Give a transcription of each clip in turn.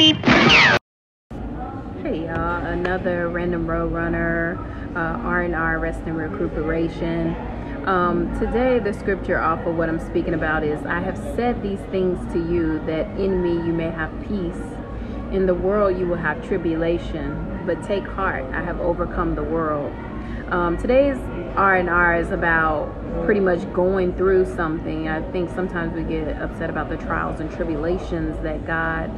Hey y'all, another Random Road Runner, R&R, Rest and Recuperation. Today the scripture off of what I'm speaking about is, I have said these things to you that in me you may have peace. In the world you will have tribulation, but take heart, I have overcome the world. Today's R&R is about pretty much going through something. I think sometimes we get upset about the trials and tribulations that God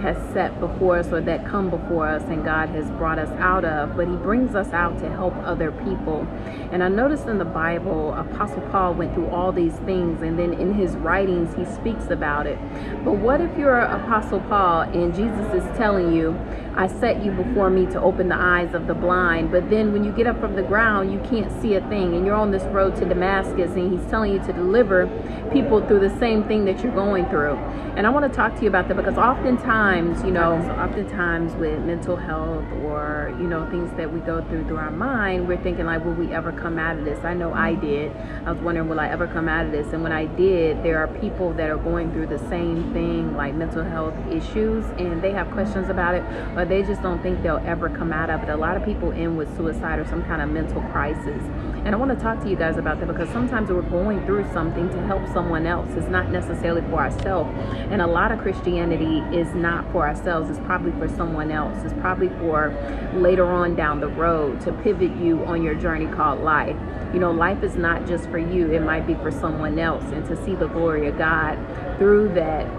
has set before us, or that come before us, and God has brought us out of, but he brings us out to help other people. And I noticed in the Bible, Apostle Paul went through all these things, and then in his writings he speaks about it. But what if you're Apostle Paul and Jesus is telling you, I set you before me to open the eyes of the blind, but then when you get up from the ground you can't see a thing, and you're on this road to Damascus and he's telling you to deliver people through the same thing that you're going through. And I want to talk to you about that, because oftentimes, oftentimes with mental health, or things that we go through our mind, we're thinking like, will we ever come out of this? I know I did. I was wondering, will I ever come out of this? And when I did, there are people that are going through the same thing, like mental health issues, and they have questions about it, or they just don't think they'll ever come out of it. A lot of people end with suicide or some kind of mental crisis. And I want to talk to you guys about that, because sometimes we're going through something to help someone else. It's not necessarily for ourselves. And a lot of Christianity is not for ourselves. It's probably for someone else. It's probably for later on down the road, to pivot you on your journey called life. Life is not just for you. It might be for someone else, and to see the glory of God through that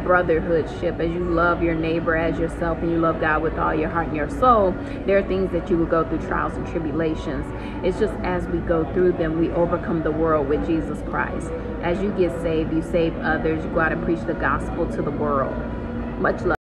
brotherhoodship, as you love your neighbor as yourself, and you love God with all your heart and your soul. There are things that you will go through, trials and tribulations. It's just as we go through them, we overcome the world with Jesus Christ. As you get saved, you save others. You go out and preach the gospel to the world. Much love.